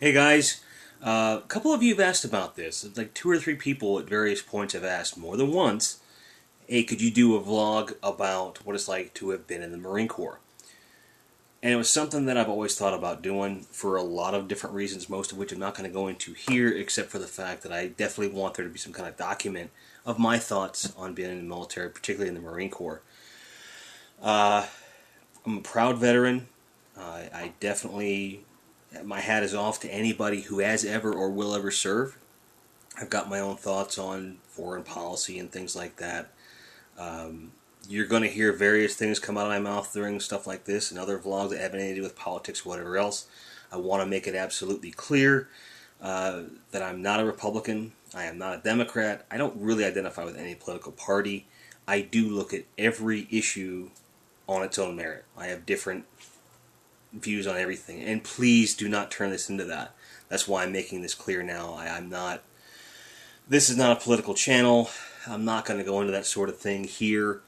Hey guys, a couple of you have asked about this. Like two or three people at various points have asked more than once, hey, could you do a vlog about what it's like to have been in the Marine Corps? And it was something that I've always thought about doing for a lot of different reasons, most of which I'm not going to go into here, except for the fact that I definitely want there to be some kind of document of my thoughts on being in the military, particularly in the Marine Corps. I'm a proud veteran. I definitely, my hat is off to anybody who has ever or will ever serve. I've got my own thoughts on foreign policy and things like that. You're going to hear various things come out of my mouth during stuff like this and other vlogs that have anything to do with politics or whatever else. I want to make it absolutely clear that I'm not a Republican. I am not a Democrat. I don't really identify with any political party. I do look at every issue on its own merit. I have different views on everything, and please do not turn this into that. That's why I'm making this clear now. I'm not. This is not a political channel. I'm not going to go into that sort of thing here.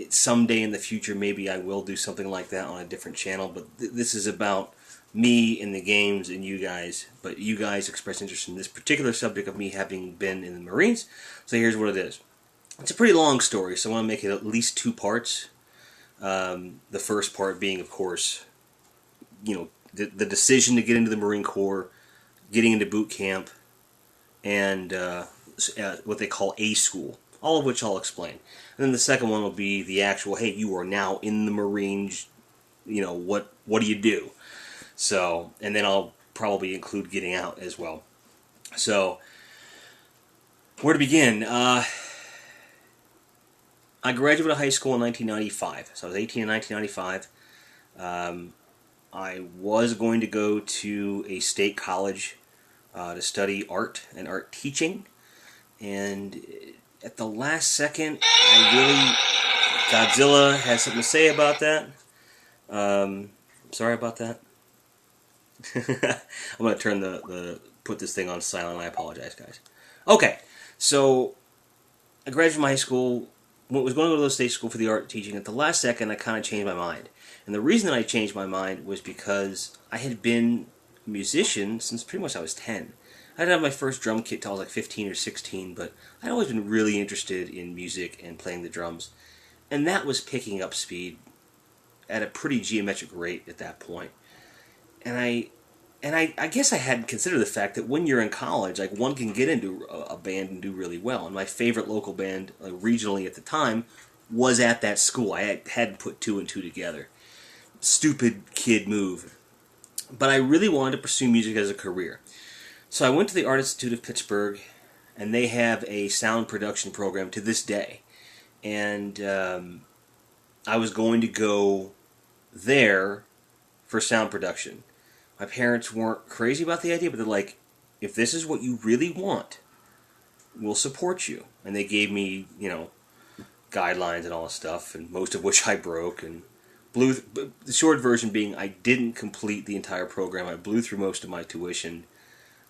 Someday in the future, maybe I will do something like that on a different channel, but this is about me and the games and you guys. But you guys expressed interest in this particular subject of me having been in the Marines, so here's what it is. It's a pretty long story, so I want to make it at least two parts. The first part being, of course, the decision to get into the Marine Corps, getting into boot camp, and what they call A school, all of which I'll explain. And then the second one will be the actual, hey, you are now in the Marines, what do you do? So, and then I'll probably include getting out as well. So, where to begin? I graduated high school in 1995, so I was 18 in 1995. I was going to go to a state college to study art and art teaching, and at the last second, Godzilla has something to say about that. Sorry about that. I'm going to put this thing on silent. I apologize, guys. Okay, so I graduated from high school. Was going to go to the state school for the art teaching. At the last second, I kind of changed my mind. And the reason that I changed my mind was because I had been a musician since pretty much I was 10. I didn't have my first drum kit till I was like 15 or 16, but I'd always been really interested in music and playing the drums. And that was picking up speed at a pretty geometric rate at that point. And I guess I hadn't considered the fact that when you're in college, like, one can get into a band and do really well. And my favorite local band, like, regionally at the time, was at that school. I hadn't put two and two together. Stupid kid move. But I really wanted to pursue music as a career. So I went to the Art Institute of Pittsburgh, and they have a sound production program to this day. And I was going to go there for sound production. My parents weren't crazy about the idea, but they're like, if this is what you really want, we'll support you. And they gave me, guidelines and all this stuff, and most of which I broke, and blew. The short version being, I didn't complete the entire program. I blew through most of my tuition,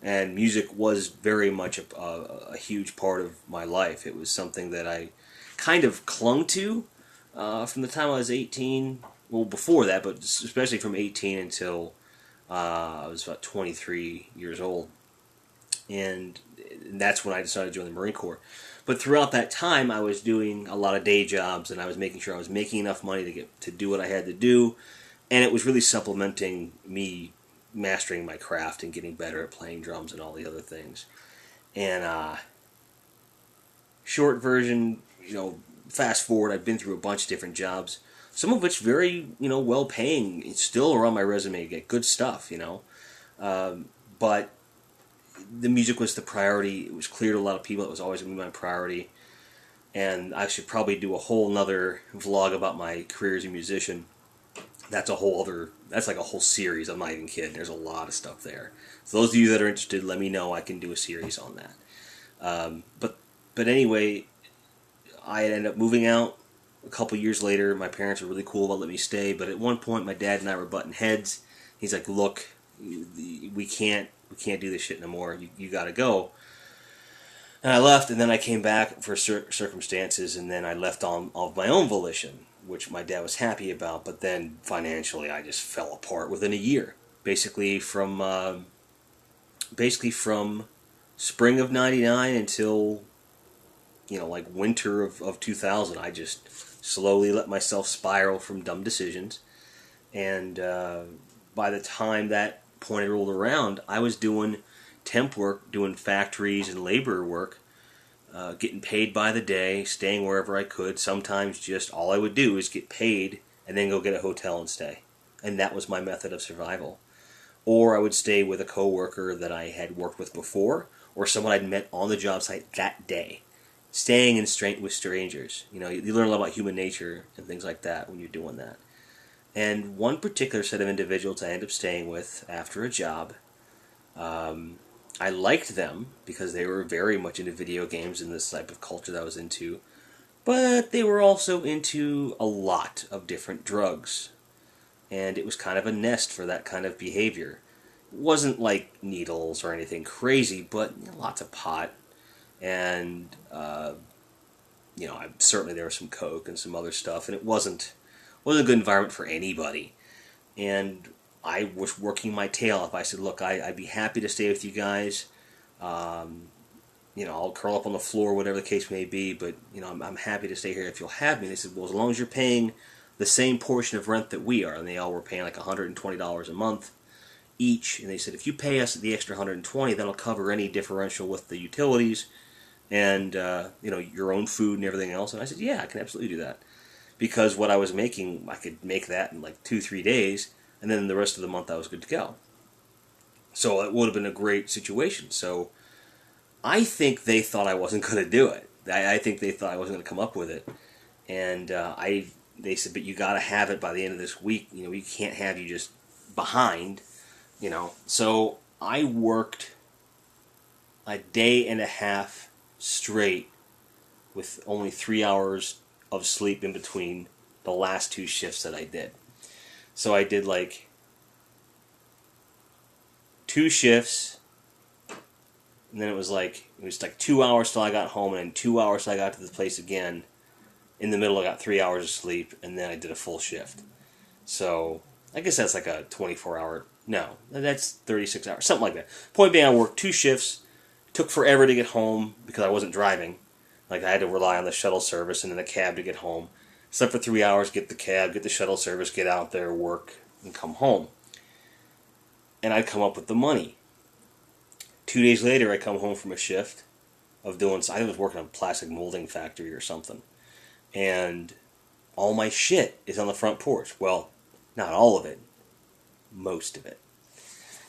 and music was very much a huge part of my life. It was something that I kind of clung to from the time I was 18. Well, before that, but especially from 18 until I was about 23 years old, and that's when I decided to join the Marine Corps. But throughout that time, I was doing a lot of day jobs, and I was making sure I was making enough money to do what I had to do, and it was really supplementing me mastering my craft and getting better at playing drums and all the other things. And short version, fast forward, I've been through a bunch of different jobs. Some of which very, well paying. It's still around my resume. Get good stuff, but the music was the priority. It was clear to a lot of people it was always going to be my priority. And I should probably do a whole nother vlog about my career as a musician. That's like a whole series. I'm not even kidding. There's a lot of stuff there. So those of you that are interested, let me know. I can do a series on that. But anyway, I ended up moving out. A couple years later, my parents were really cool about letting me stay, but at one point my dad and I were butting heads. He's like, look, we can't do this shit no more. You gotta go. And I left, and then I came back for circumstances, and then I left on of my own volition, which my dad was happy about, but then financially I just fell apart within a year. Basically from basically from spring of '99 until, like winter of 2000. I just slowly let myself spiral from dumb decisions. And by the time that point rolled around, I was doing temp work, doing factories and labor work, getting paid by the day, staying wherever I could. Sometimes just all I would do is get paid and then go get a hotel and stay. And that was my method of survival. Or I would stay with a coworker that I had worked with before, or someone I'd met on the job site that day. Staying in with strangers. You learn a lot about human nature and things like that when you're doing that. And one particular set of individuals I ended up staying with after a job, I liked them because they were very much into video games and this type of culture that I was into, but they were also into a lot of different drugs. And it was kind of a nest for that kind of behavior. It wasn't like needles or anything crazy, but lots of pot. And, certainly there was some coke and some other stuff, and it wasn't a good environment for anybody. And I was working my tail off. I said, look, I'd be happy to stay with you guys. I'll curl up on the floor, whatever the case may be, but, I'm happy to stay here if you'll have me. And they said, well, as long as you're paying the same portion of rent that we are, and they all were paying like $120 a month each, and they said, if you pay us the extra $120, that'll cover any differential with the utilities and, your own food and everything else. And I said, yeah, I can absolutely do that. Because what I was making, I could make that in like 2-3 days, and then the rest of the month I was good to go. So it would have been a great situation. So I think they thought I wasn't going to do it. I think they thought I wasn't going to come up with it. And they said, but you got to have it by the end of this week. We can't have you just behind, So I worked a day and a half straight with only 3 hours of sleep in between the last 2 shifts that I did. So I did like 2 shifts, and then it was like 2 hours till I got home, and then 2 hours till I got to the place again. In the middle I got 3 hours of sleep, and then I did a full shift. So I guess that's like a 24-hour, no, that's 36 hours, something like that. Point being, I worked 2 shifts, took forever to get home because I wasn't driving. Like, I had to rely on the shuttle service and then a cab to get home. Slept for 3 hours, get the cab, get the shuttle service, get out there, work, and come home. And I'd come up with the money. 2 days later, I come home from a shift of doing, I was working on a plastic molding factory or something. And all my shit is on the front porch. Well, not all of it. Most of it.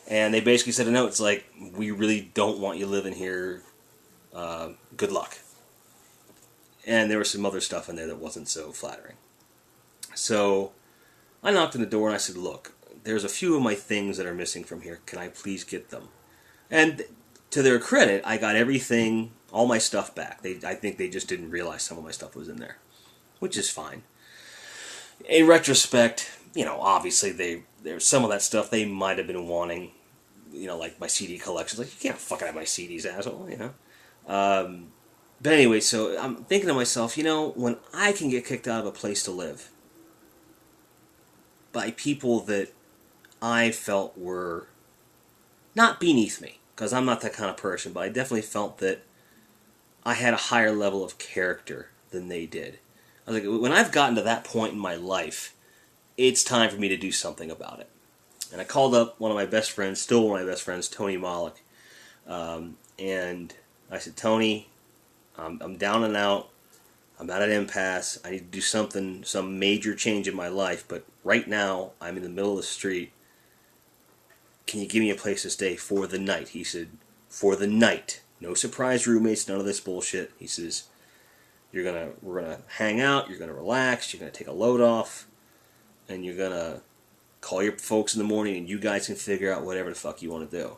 And they basically said, no, it's like, we really don't want you living here. Good luck. And there was some other stuff in there that wasn't so flattering. So I knocked on the door and I said, look, there's a few of my things that are missing from here. Can I please get them? And to their credit, I got everything, all my stuff back. I think they just didn't realize some of my stuff was in there, which is fine. In retrospect, obviously there's some of that stuff they might have been wanting, like my CD collections. Like, you can't fucking have my CDs, asshole, But anyway, so I'm thinking to myself, when I can get kicked out of a place to live by people that I felt were not beneath me, because I'm not that kind of person, but I definitely felt that I had a higher level of character than they did. I was like, when I've gotten to that point in my life, it's time for me to do something about it. And I called up one of my best friends, still one of my best friends, Tony Malik, and I said, Tony, I'm down and out. I'm at an impasse. I need to do something, some major change in my life. But right now, I'm in the middle of the street. Can you give me a place to stay for the night? He said, for the night. No surprise roommates, none of this bullshit. He says, we're gonna hang out, you're gonna relax, you're gonna take a load off, and you're gonna call your folks in the morning, and you guys can figure out whatever the fuck you want to do.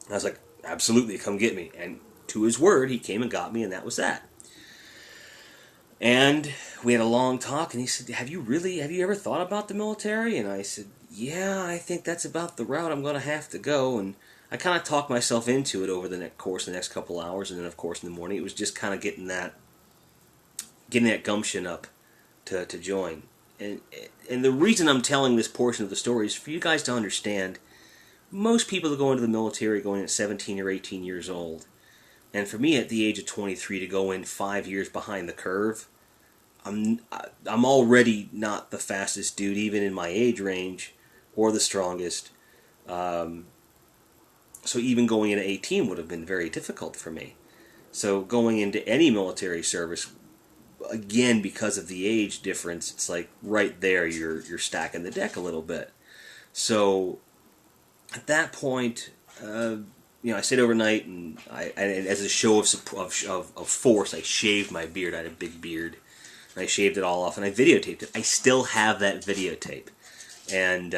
And I was like, absolutely, come get me. And to his word, he came and got me, and that was that. And we had a long talk, and he said, have you ever thought about the military? And I said, yeah, I think that's about the route I'm going to have to go. And I kind of talked myself into it over the next couple hours, and then, of course, in the morning, it was just kind of getting that gumption up to join. And the reason I'm telling this portion of the story is for you guys to understand, most people that go into the military go in at 17 or 18 years old. And for me, at the age of 23, to go in 5 years behind the curve, I'm already not the fastest dude, even in my age range, or the strongest. So even going into 18 would have been very difficult for me. So going into any military service, again, because of the age difference, it's like right there you're stacking the deck a little bit. So at that point, I stayed overnight, and as a show of force, I shaved my beard. I had a big beard, and I shaved it all off, and I videotaped it. I still have that videotape, and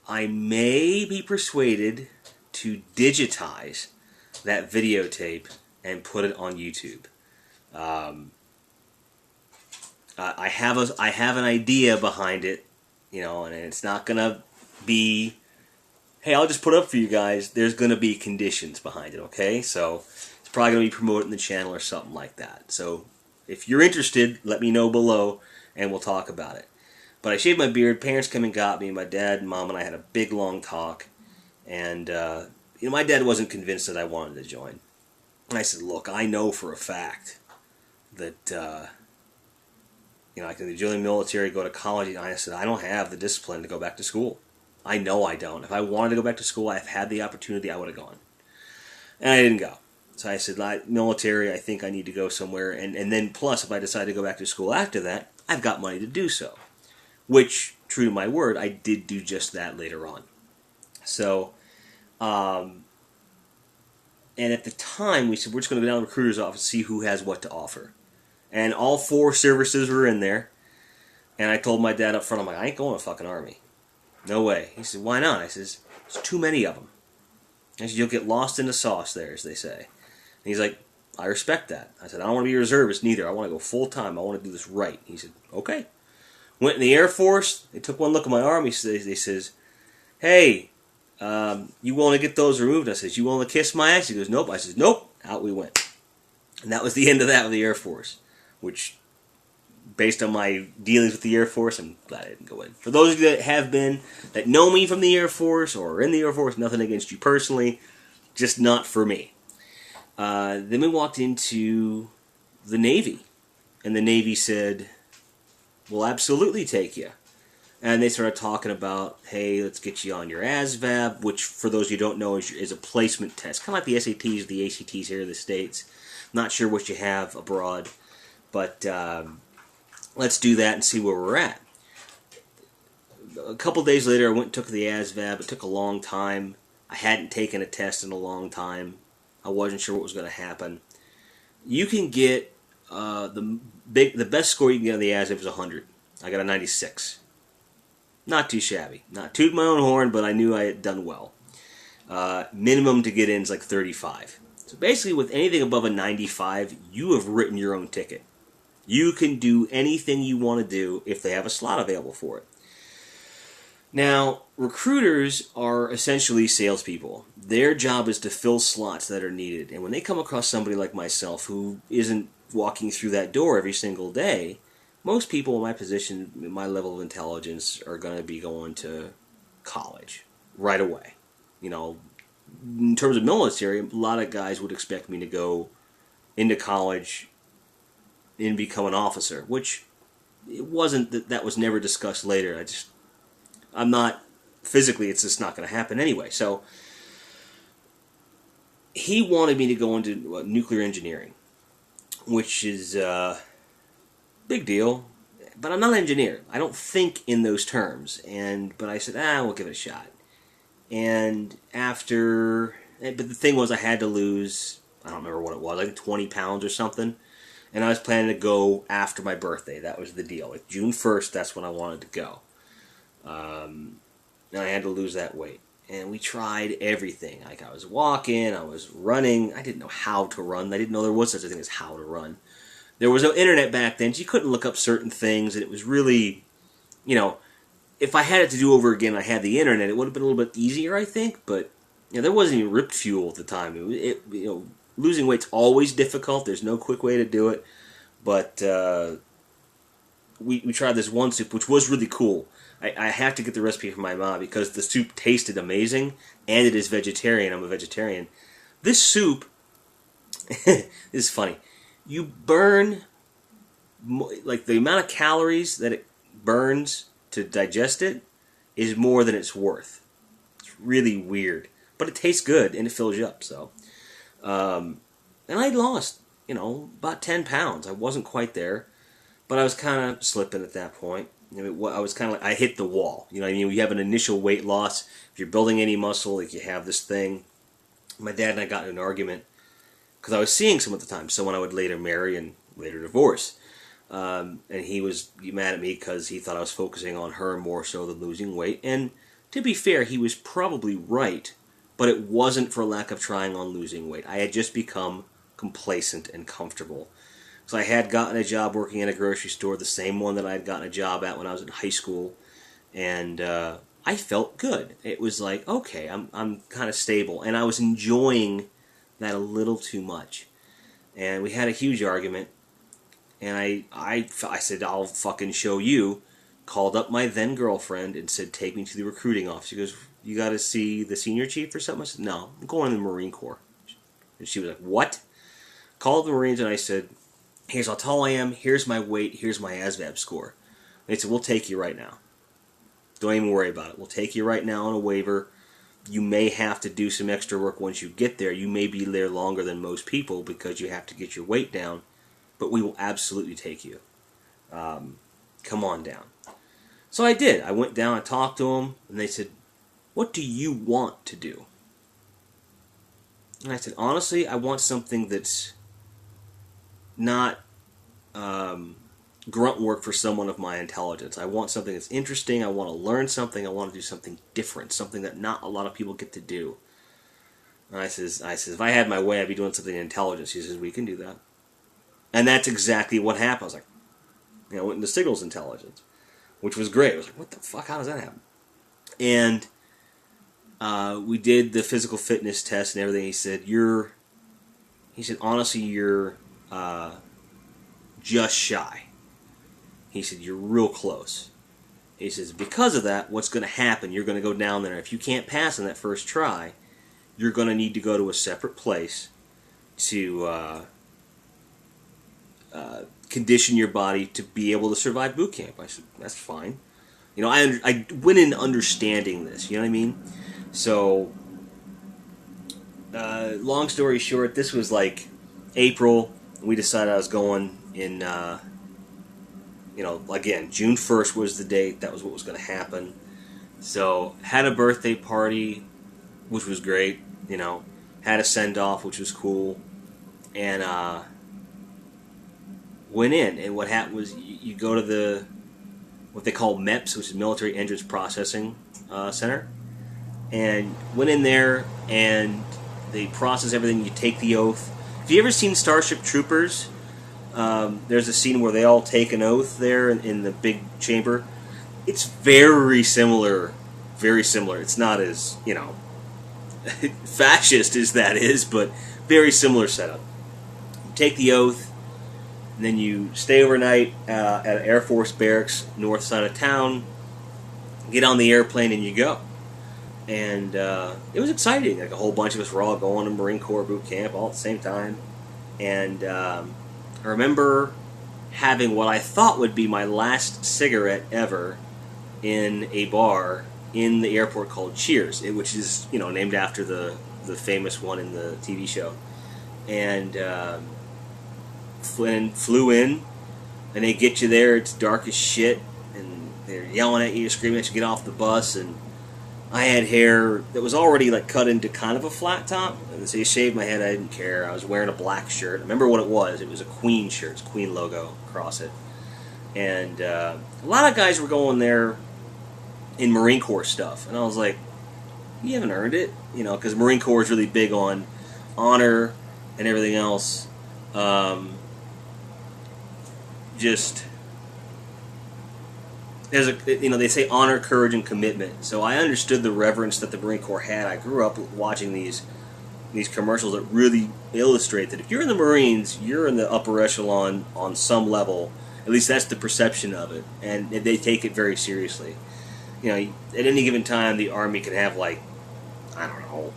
I may be persuaded to digitize that videotape and put it on YouTube. I have an idea behind it, and it's not gonna be, hey, I'll just put it up for you guys. There's gonna be conditions behind it, okay? So it's probably gonna be promoted in the channel or something like that. So if you're interested, let me know below, and we'll talk about it. But I shaved my beard. Parents came and got me. My dad, Mom, and I had a big long talk, and my dad wasn't convinced that I wanted to join. And I said, look, I know for a fact that I can join the military, go to college. And I said, I don't have the discipline to go back to school. I know I don't. If I wanted to go back to school, I've had the opportunity, I would have gone. And I didn't go. So I said, military, I think I need to go somewhere. And then plus, if I decide to go back to school after that, I've got money to do so. Which, true to my word, I did do just that later on. So, and at the time, we said, we're just going to go down to the recruiter's office and see who has what to offer. And all 4 services were in there. And I told my dad up front, I'm like, I ain't going to fucking Army. No way. He said, why not? I says, there's too many of them. I said, you'll get lost in the sauce there, as they say. And he's like, I respect that. I said, I don't want to be a reservist neither. I want to go full time. I want to do this right. He said, okay. Went in the Air Force. They took one look at my arm. They says, hey, you willing to get those removed? I says, you willing to kiss my ass? He goes, nope. I says, nope. Out we went. And that was the end of that with the Air Force, which, based on my dealings with the Air Force, I'm glad I didn't go in. For those of you that know me from the Air Force or are in the Air Force, nothing against you personally, just not for me. Then we walked into the Navy, and the Navy said, we'll absolutely take you. And they started talking about, hey, let's get you on your ASVAB, which, for those of you who don't know, is a placement test. Kind of like the SATs, the ACTs here in the States. Not sure what you have abroad, but let's do that and see where we're at. A couple days later, I went and took the ASVAB. It took a long time. I hadn't taken a test in a long time. I wasn't sure what was going to happen. You can get the best score you can get on the ASVAB is 100. I got a 96. Not too shabby. Not toot my own horn, but I knew I had done well. Minimum to get in is like 35. So basically, with anything above a 95, you have written your own ticket. You can do anything you want to do if they have a slot available for it. Now, recruiters are essentially salespeople. Their job is to fill slots that are needed. And when they come across somebody like myself who isn't walking through that door every single day, most people in my position, my level of intelligence, are going to be going to college right away. In terms of military, a lot of guys would expect me to go into college and become an officer, which it wasn't. That was never discussed later. I'm not, physically, it's just not going to happen anyway. So he wanted me to go into nuclear engineering, which is a big deal. But I'm not an engineer. I don't think in those terms. But I said, we'll give it a shot. And but the thing was, I had to lose, I don't remember what it was, like 20 pounds or something. And I was planning to go after my birthday. That was the deal. Like June 1st, that's when I wanted to go. And I had to lose that weight. And we tried everything. Like, I was walking, I was running. I didn't know how to run. I didn't know there was such a thing as how to run. There was no internet back then, so you couldn't look up certain things. And it was really, if I had it to do over again, I had the internet, it would have been a little bit easier, I think. But there wasn't even Ripped Fuel at the time. Losing weight's always difficult. There's no quick way to do it. But we tried this one soup, which was really cool. I have to get the recipe from my mom because the soup tasted amazing, and it is vegetarian. I'm a vegetarian. This soup, this is funny. You burn, like the amount of calories that it burns to digest it is more than it's worth. It's really weird. But it tastes good, and it fills you up, so. And I lost, about 10 pounds. I wasn't quite there, but I was kind of slipping at that point. I was kind of like, I hit the wall. You know what I mean? You have an initial weight loss. If you're building any muscle, like you have this thing. My dad and I got in an argument because I was seeing someone at the time, someone I would later marry and later divorce. And he was mad at me because he thought I was focusing on her more so than losing weight. And to be fair, he was probably right, but it wasn't for lack of trying on losing weight. I had just become complacent and comfortable. So I had gotten a job working in a grocery store, the same one that I had gotten a job at when I was in high school, and I felt good. It was like, okay, I'm kind of stable, and I was enjoying that a little too much. And we had a huge argument, and I said, I'll fucking show you. Called up my then girlfriend and said, take me to the recruiting office. She goes, you got to see the senior chief or something? I said, no, I'm going to the Marine Corps. And she was like, what? Called the Marines, and I said, here's how tall I am, here's my weight, here's my ASVAB score. And they said, we'll take you right now. Don't even worry about it. We'll take you right now on a waiver. You may have to do some extra work once you get there. You may be there longer than most people because you have to get your weight down, but we will absolutely take you. Come on down. So I did. I went down, I talked to them, and they said, what do you want to do? And I said, honestly, I want something that's not grunt work for someone of my intelligence. I want something that's interesting. I want to learn something. I want to do something different, something that not a lot of people get to do. And I says, if I had my way, I'd be doing something in intelligence. He says, we can do that. And that's exactly what happened. I was like, I went into signals intelligence, which was great. I was like, what the fuck? How does that happen? And we did the physical fitness test and everything. He said, honestly, you're just shy. He said, you're real close. He says, because of that, what's going to happen, you're going to go down there. If you can't pass on that first try, you're going to need to go to a separate place to condition your body to be able to survive boot camp. I said, that's fine. I went in understanding this, you know what I mean? So, long story short, this was like April. We decided I was going in, again, June 1st was the date. That was what was going to happen. So, had a birthday party, which was great, had a send-off, which was cool, and went in. And what happened was you go to what they call MEPS, which is Military Entrance Processing Center, and went in there, and they process everything. You take the oath. Have you ever seen Starship Troopers? There's a scene where they all take an oath there in the big chamber. It's very similar. Very similar. It's not as, fascist as that is, but very similar setup. You take the oath, and then you stay overnight at an Air Force barracks north side of town, get on the airplane, and you go. And it was exciting. Like a whole bunch of us were all going to Marine Corps boot camp all at the same time. And I remember having what I thought would be my last cigarette ever in a bar in the airport called Cheers, which is named after the famous one in the TV show. And flew in, and they get you there. It's dark as shit, and they're yelling at you, screaming at you, get off the bus. And I had hair that was already cut into kind of a flat top, and so you shaved my head. I didn't care. I was wearing a black shirt. I remember what it was. It was a Queen shirt. It's Queen logo across it. And a lot of guys were going there in Marine Corps stuff, and I was like, you haven't earned it, because Marine Corps is really big on honor and everything else. They say honor, courage, and commitment. So I understood the reverence that the Marine Corps had. I grew up watching these commercials that really illustrate that if you're in the Marines, you're in the upper echelon on some level. At least that's the perception of it, and they take it very seriously. you know, at any given time, the Army can have, like, I don't know,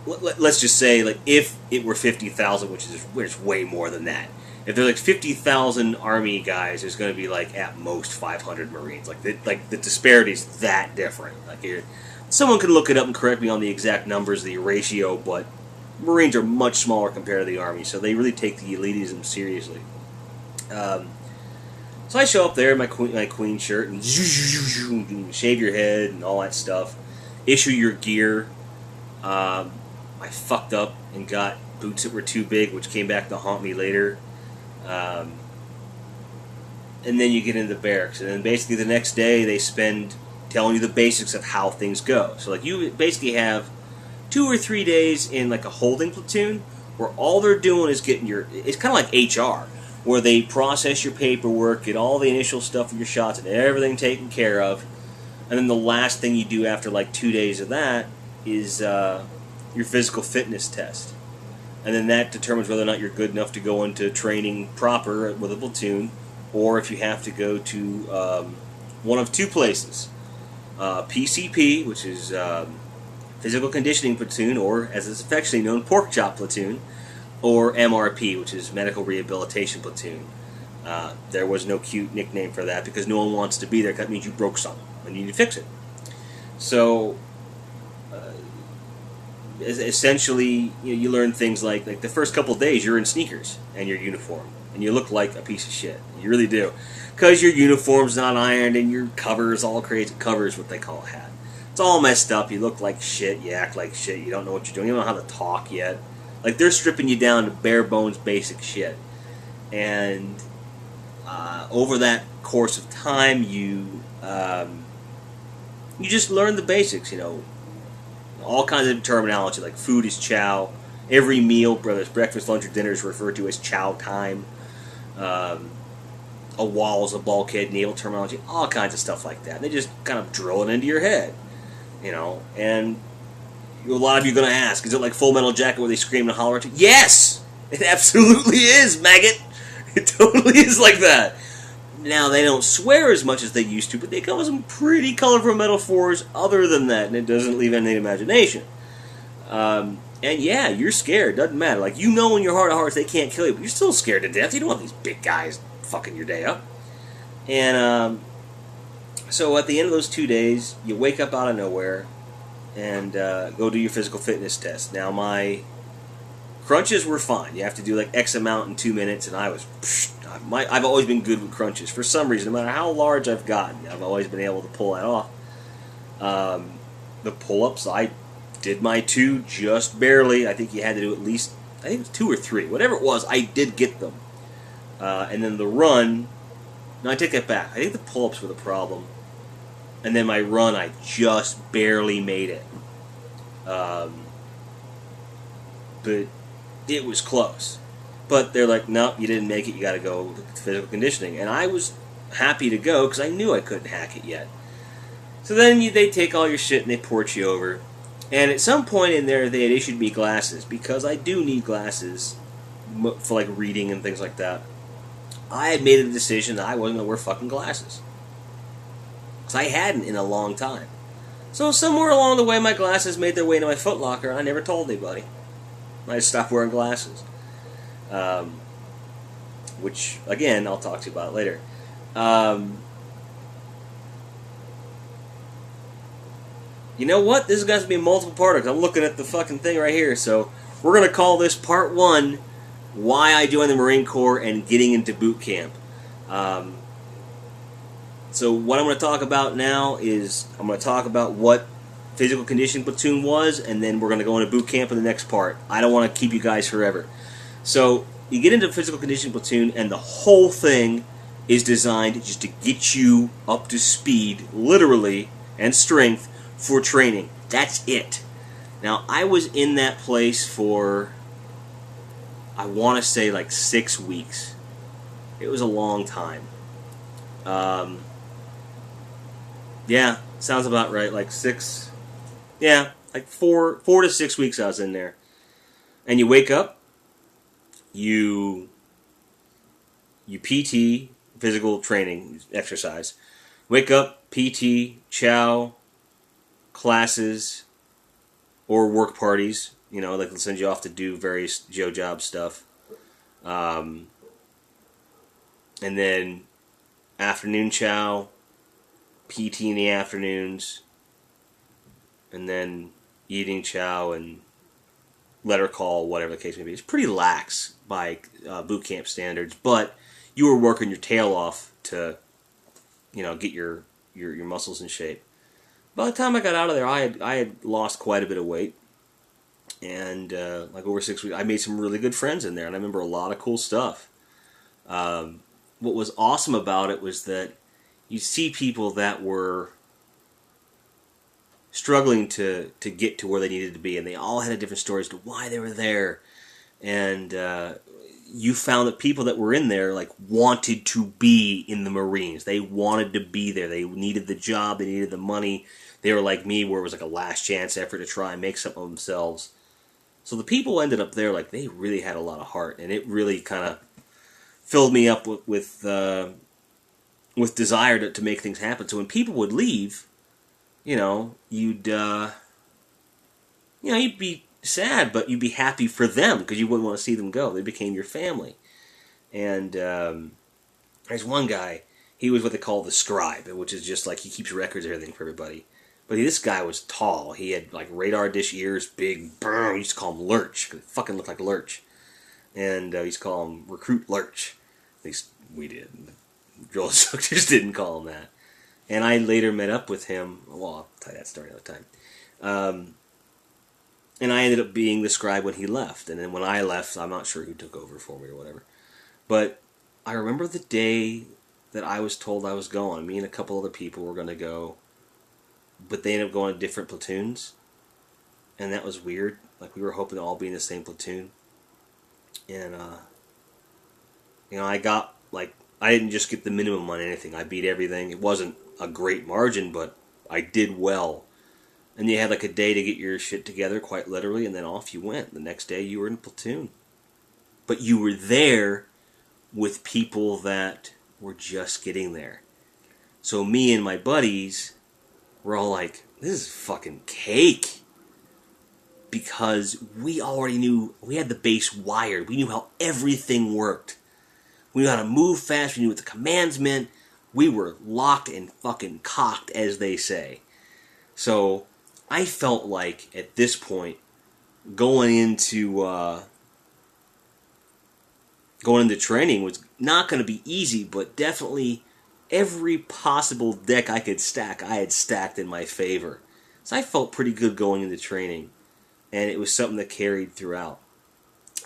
let's just say, like, if it were 50,000, which is way more than that. If there's like 50,000 Army guys, there's going to be like at most 500 Marines. Like the disparity's that different. Like someone can look it up and correct me on the exact numbers, the ratio, but Marines are much smaller compared to the Army, so they really take the elitism seriously. So I show up there in my queen shirt and shave your head and all that stuff, issue your gear. I fucked up and got boots that were too big, which came back to haunt me later. And then you get into the barracks, and then basically the next day they spend telling you the basics of how things go. So like you basically have 2 or 3 days in like a holding platoon where all they're doing is getting your, it's kind of like HR, where they process your paperwork, get all the initial stuff of your shots and everything taken care of, and then the last thing you do after like 2 days of that is your physical fitness test. And then that determines whether or not you're good enough to go into training proper with a platoon, or if you have to go to one of two places. PCP, which is Physical Conditioning Platoon, or as it's affectionately known, Pork Chop Platoon, or MRP, which is Medical Rehabilitation Platoon. There was no cute nickname for that because no one wants to be there. That means you broke something and you need to fix it. So essentially, you learn things like the first couple of days you're in sneakers and your uniform, and you look like a piece of shit. You really do, because your uniform's not ironed and your cover's all crazy. Cover's what they call a hat. It's all messed up. You look like shit. You act like shit. You don't know what you're doing. You don't know how to talk yet. Like they're stripping you down to bare bones basic shit, and over that course of time, you just learn the basics. All kinds of terminology, like food is chow. Every meal, whether it's breakfast, lunch, or dinner, is referred to as chow time. A wall is a bulkhead, naval terminology, all kinds of stuff like that. And they just kind of drill it into your head, And a lot of you are going to ask, is it like Full Metal Jacket where they scream and holler at you? Yes! It absolutely is, maggot! It totally is like that. Now, they don't swear as much as they used to, but they come with some pretty colorful metaphors other than that, and it doesn't leave any imagination. And yeah, you're scared. Doesn't matter. Like, in your heart of hearts they can't kill you, but you're still scared to death. You don't want these big guys fucking your day up. And so at the end of those 2 days, you wake up out of nowhere and go do your physical fitness test. Now, my crunches were fine. You have to do like X amount in 2 minutes, and I've always been good with crunches. For some reason, no matter how large I've gotten, I've always been able to pull that off. The pull-ups, I did my 2 just barely. I think you had to do at least, I think it was 2 or 3. Whatever it was, I did get them. And then the run, no, I take that back. I think the pull-ups were the problem. And then my run, I just barely made it. But it was close. But they're like, nope, you didn't make it, you gotta go to physical conditioning. And I was happy to go because I knew I couldn't hack it yet. So then they take all your shit and they port you over. And at some point in there, they had issued me glasses, because I do need glasses for like reading and things like that. I had made a decision that I wasn't going to wear fucking glasses, because I hadn't in a long time. So somewhere along the way, my glasses made their way into my footlocker, and I never told anybody. I just stopped wearing glasses. Which, again, I'll talk to you about later. You know what? This is going to be a multiple part. I'm looking at the fucking thing right here. So we're going to call this Part 1, Why I Joined the Marine Corps and Getting into Boot Camp. So what I'm going to talk about now is I'm going to talk about what Physical Conditioning Platoon was, and then we're going to go into boot camp in the next part. I don't want to keep you guys forever. So you get into Physical Conditioning Platoon, and the whole thing is designed just to get you up to speed, literally, and strength for training. That's it. Now, I was in that place for, I want to say, like 6 weeks. It was a long time. Yeah, sounds about right. Like 6, yeah, like 4 to 6 weeks I was in there. And you wake up, you PT, physical training, exercise. Wake up, PT, chow, classes, or work parties. You know, like they'll send you off to do various Joe job stuff. And then afternoon chow, PT in the afternoons, and then evening chow and letter call, whatever the case may be. It's pretty lax by boot camp standards, but you were working your tail off to, get your muscles in shape. By the time I got out of there, I had lost quite a bit of weight, and like over 6 weeks, I made some really good friends in there, and I remember a lot of cool stuff. What was awesome about it was that you see people that were struggling to get to where they needed to be, and they all had a different story as to why they were there. And you found that people that were in there like wanted to be in the Marines. They wanted to be there. They needed the job. They needed the money. They were like me, where it was like a last chance effort to try and make something of themselves. So the people ended up there like they really had a lot of heart, and it really kind of filled me up with desire to make things happen. So when people would leave, you'd be sad, but you'd be happy for them because you wouldn't want to see them go. They became your family. And there's one guy, he was what they call the scribe, which is just like he keeps records of everything for everybody. But this guy was tall. He had like radar dish ears, big, we used to call him Lurch, because it fucking looked like Lurch. And we used to call him Recruit Lurch. At least we did. The drill instructors didn't call him that. And I later met up with him. Well, I'll tell you that story another time. And I ended up being the scribe when he left. And then when I left, I'm not sure who took over for me or whatever. But I remember the day that I was told I was going. Me and a couple other people were going to go. But they ended up going to different platoons. And that was weird. Like, we were hoping to all be in the same platoon. And, I got, like, I didn't just get the minimum on anything. I beat everything. It wasn't a great margin, but I did well. And you had like a day to get your shit together, quite literally, and then off you went. The next day you were in platoon. But you were there with people that were just getting there. So me and my buddies were all like, this is fucking cake. Because we already knew, we had the base wired. We knew how everything worked. We knew how to move fast. We knew what the commands meant. We were locked and fucking cocked, as they say. So I felt like, at this point, going into training was not going to be easy, but definitely every possible deck I could stack, I had stacked in my favor. So I felt pretty good going into training, and it was something that carried throughout.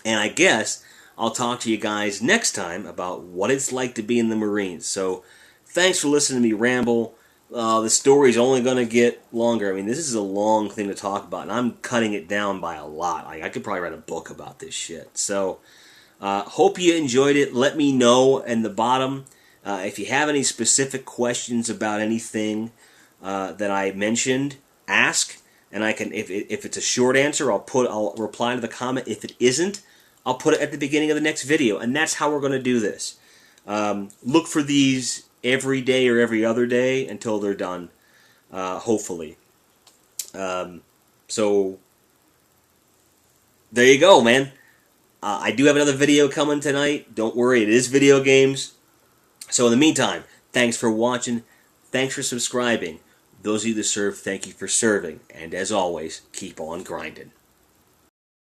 And I guess I'll talk to you guys next time about what it's like to be in the Marines. So thanks for listening to me ramble. The story's only going to get longer. I mean, this is a long thing to talk about, and I'm cutting it down by a lot. I could probably write a book about this shit. So, hope you enjoyed it. Let me know in the bottom if you have any specific questions about anything that I mentioned. Ask, and I can. If it's a short answer, I'll reply to the comment. If it isn't, I'll put it at the beginning of the next video, and that's how we're going to do this. Look for these every day or every other day until they're done, hopefully. So, there you go, man. I do have another video coming tonight. Don't worry, it is video games. So in the meantime, thanks for watching. Thanks for subscribing. Those of you that serve, thank you for serving. And as always, keep on grinding.